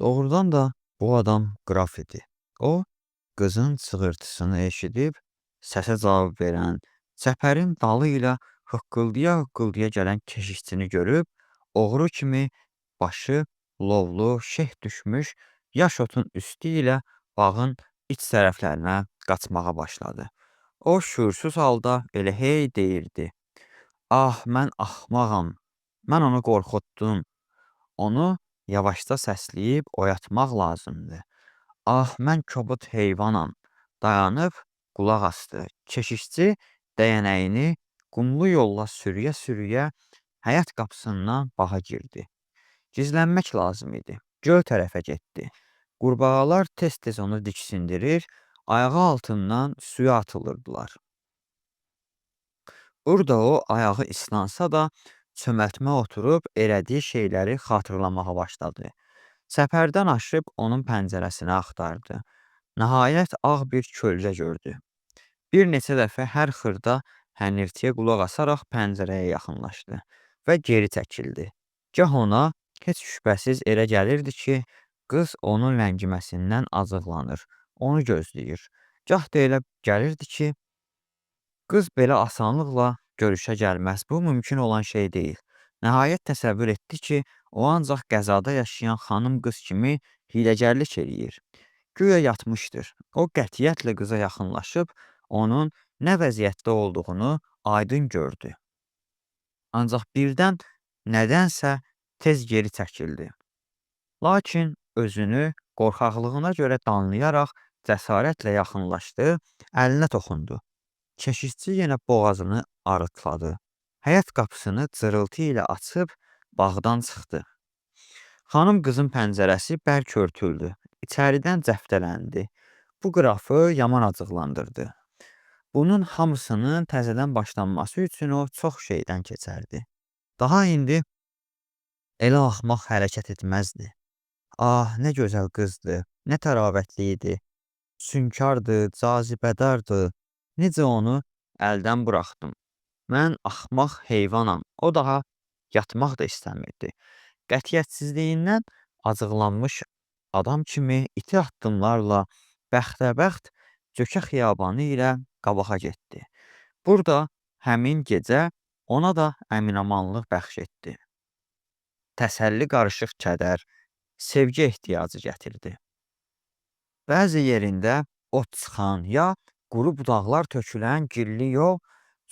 Doğrudan da bu adam qraf idi. O, qızın çığırtısını eşidib, səsə cavab verən, çəpərin dalı ilə hıqqıldaya-hıqqıldaya gələn keşişçini görüb, oğru kimi başı lovlu, şeh düşmüş yaş otun üstü ilə bağın iç tərəflərinə qaçmağa başladı. O, şüursuz halda elə hey deyirdi: "Ah, mən axmağam, mən onu qorxutdum. Onu yavaşca səsləyib oyatmaq lazımdır. Ah, mən kobud heyvanam." Dayanıb qulaq asdı. Keşişçi dəyənəyini qumlu yolla sürüyə-sürüyə həyət qapısından bağa girdi. Gizlənmək lazım idi. Göl tərəfə getdi. Qurbağalar tez-tez onu diksindirir, ayağı altından suya atılırdılar. Burada o ayağı islansa da çöməltmə oturub elədiyi şeyləri xatırlamağa başladı. Səpərdən aşıb onun pəncərəsini axtardı. Nəhayət ağ bir kölgə gördü. Bir neçə dəfə hər xırda hənirtiyə qulaq asaraq pəncərəyə yaxınlaşdı və geri çəkildi. Gah ona heç şübhəsiz elə gəlirdi ki, qız onun ləngiməsindən acıqlanır, onu gözləyir. Gah da elə gəlirdi ki, qız belə asanlıqla görüşə gəlməz. Bu mümkün olan şey deyil. Nəhayət təsəvvür etdi ki, o ancaq qəzada yaşayan xanım qız kimi hiyləgərlik eləyir. Güya yatmışdır. O qətiyyətlə qıza yaxınlaşıb onun nə vəziyyətdə olduğunu aydın gördü. Ancaq birdən nədənsə tez geri çəkildi. Lakin özünü qorxaqlığına görə danlayaraq cəsarətlə yaxınlaşdı, əlinə toxundu. Keşişçi yenə boğazını arıtladı. Həyət qapısını cırıltı ilə açıb bağdan çıxdı. Xanım qızın pəncərəsi bərk örtüldü. İçəridən cəftələndi. Bu qrafı yaman acıqlandırdı. Bunun hamısının təzədən başlanması üçün o çox şeydən keçərdi. Daha indi elə axmaq hərəkət etməzdi. Ah, nə gözəl qızdı, nə təravətli idi. Sünkardı, cazibədardı. Necə onu əldən buraxdım. Mən axmaq heyvanam. O daha yatmaq da istəmirdi. Qətiyyətsizliyindən acıqlanmış adam kimi iti addımlarla bəxtəbəxt Cökə xiyabanı ilə qabağa getdi. Burada həmin gecə ona da əminamanlıq bəxş etdi. Təsəlli qarışıq kədər, sevgi ehtiyacı gətirdi. Bəzi yerində ot çıxan ya quru budaqlar tökülən girli yol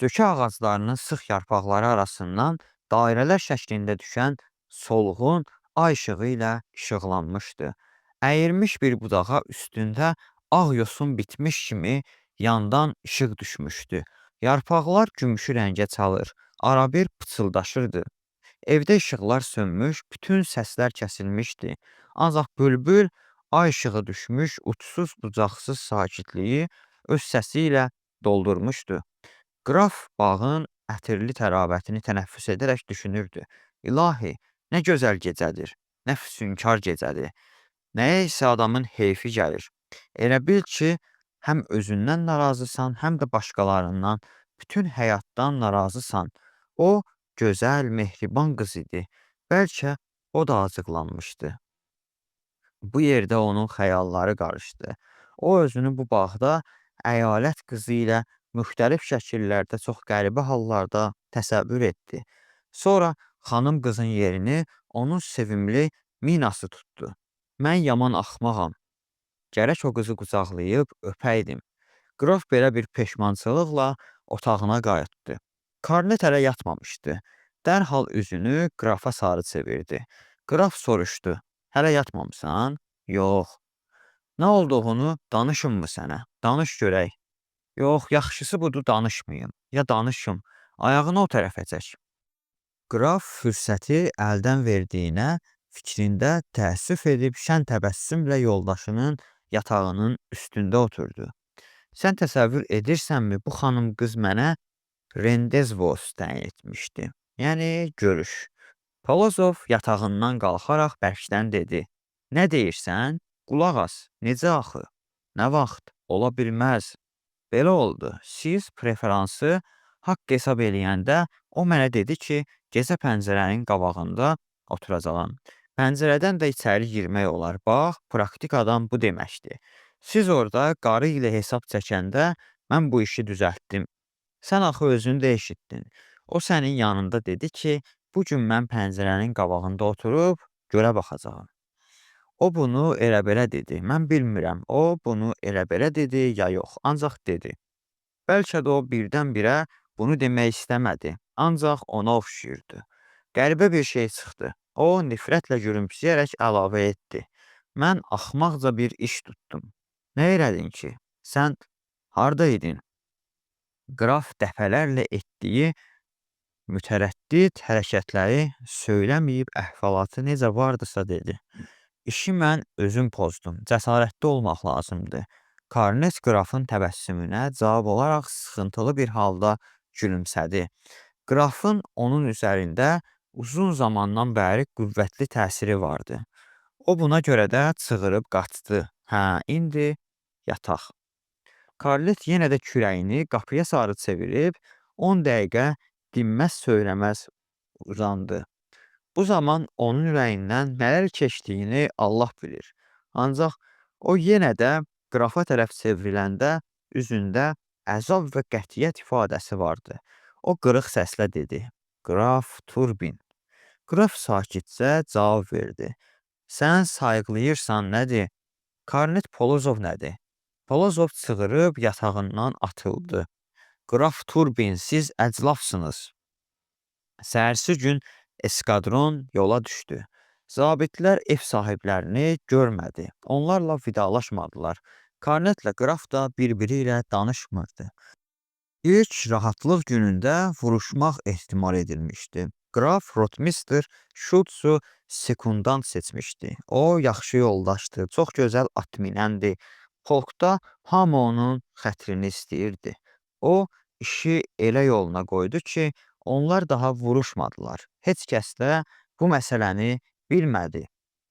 Cökə ağaclarının sıx yarpaqları arasından dairələr şəklində düşən solğun ay işığı ilə işıqlanmışdı. Əyirmiş bir budağa üstündə ağ yosun bitmiş kimi yandan işıq düşmüşdü. Yarpaqlar gümüşü rəngə çalır, arabir pıçıldaşırdı. Evdə işıqlar sönmüş, bütün səslər kəsilmişdi. Ancaq bülbül ay işığı düşmüş, uçsuz bucaqsız sakitliyi öz səsi ilə doldurmuşdu. Qraf bağın ətirli təravətini tənəffüs edərək düşünürdü. İlahi, nə gözəl gecədir, nə füsunkar gecədir. Nəyə isə adamın heyfi gəlir. Elə bil ki, həm özündən narazısan, həm də başqalarından, bütün həyatdan narazısan. O, gözəl, mehriban qız idi. Bəlkə o da acıqlanmışdı. Bu yerdə onun xəyalları qarışdı. O özünü bu bağda əyalət qızı ilə müxtəlif şəkillərdə çox qəribə hallarda təsəvvür etdi. Sonra xanım qızın yerini onun sevimli Minası tutdu. Mən yaman axmağam. Gərək o qızı qucaqlayıb öpəydim. Qraf belə bir peşmançılıqla otağına qayıtdı. Karnet hələ yatmamışdı. Dərhal üzünü qrafa sarı çevirdi. Qraf soruşdu. Hələ yatmamısan? Yox. Nə olduğunu danışımmı sənə? Danış görək. Yox, yaxşısı budur danışmayım. Ya danışım, ayağını o tərəfə çək. Qraf fürsəti əldən verdiyinə fikrində təəssüf edib şən təbəssümlə yoldaşının yatağının üstündə oturdu. Sən təsəvvür edirsənmi, bu xanım qız mənə Rendezvos təyin etmişdi. Yəni görüş. Polozov yatağından qalxaraq bərkdən dedi. Nə deyirsən? Qulaq as. Necə axı? Nə vaxt? Ola bilməz. Belə oldu. Siz preferansı haqq hesab eləyəndə o mənə dedi ki, gecə pəncərənin qabağında oturacağam. Pəncərədən də içəri girmək olar. Bax, praktikadan bu deməkdir. Siz orada qarı ilə hesab çəkəndə mən bu işi düzəltdim. Sən axı özün də eşitdin. O sənin yanında dedi ki, bu gün mən pəncərənin qabağında oturub gölə baxacağam. O bunu elə-belə dedi. Mən bilmirəm, o bunu elə-belə dedi ya yox, ancaq dedi. Bəlkə də o birdən-birə bunu demək istəmədi, ancaq ona oxşayırdı. Qəribə bir şey çıxdı. O nifrətlə gülümsəyərək əlavə etdi. Mən axmaqca bir iş tutdum. Nə elədin ki? Sən hardaydın? Qraf dəfələrlə etdiyi mütərəddid hərəkətləri söyləməyib əhvalatı necə vardısa dedi. İşi mən özüm pozdum. Cəsarətli olmaq lazımdır. Karnes qrafın təbəssümünə cavab olaraq sıxıntılı bir halda gülümsədi. Qrafın onun üzərində uzun zamandan bəri qüvvətli təsiri vardı. O buna görə də çığırıb qaçdı. Hə, indi yataq. Karlet yenə də kürəyini qapıya sarı çevirib 10 dəqiqə dinməz söyləməz uzandı. Bu zaman onun ürəyindən nələr keçdiyini Allah bilir. Ancaq o yenə də qrafa tərəf çevriləndə üzündə əzab və qətiyyət ifadəsi vardı. O qırıq səslə dedi: "Qraf Turbin." Qraf sakitcə cavab verdi: "Sən sayıqlayırsan nədir? Karnet Polozov nədir?" Polozov çığırıb yatağından atıldı. "Qraf Turbin, siz əclafsınız." Səhərsi gün eskadron yola düşdü. Zabitlər ev sahiblərini görmədi. Onlarla vidalaşmadılar. Karnetlə qraf da bir-biri ilə danışmırdı. İlk rahatlıq günündə vuruşmaq ehtimal edilmişdi. Qraf Rotmister Şultsu sekundant seçmişdi. O yaxşı yoldaşdı, çox gözəl at minəndi. Polkda hamı onun xətrini istəyirdi. O işi elə yoluna qoydu ki, onlar daha vuruşmadılar. Heç kəs də bu məsələni bilmədi.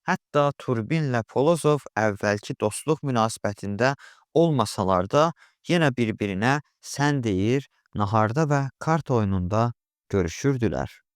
Hətta Turbinlə Polozov əvvəlki dostluq münasibətində olmasalar da, yenə bir-birinə sən deyir, naharda və kart oyununda görüşürdülər.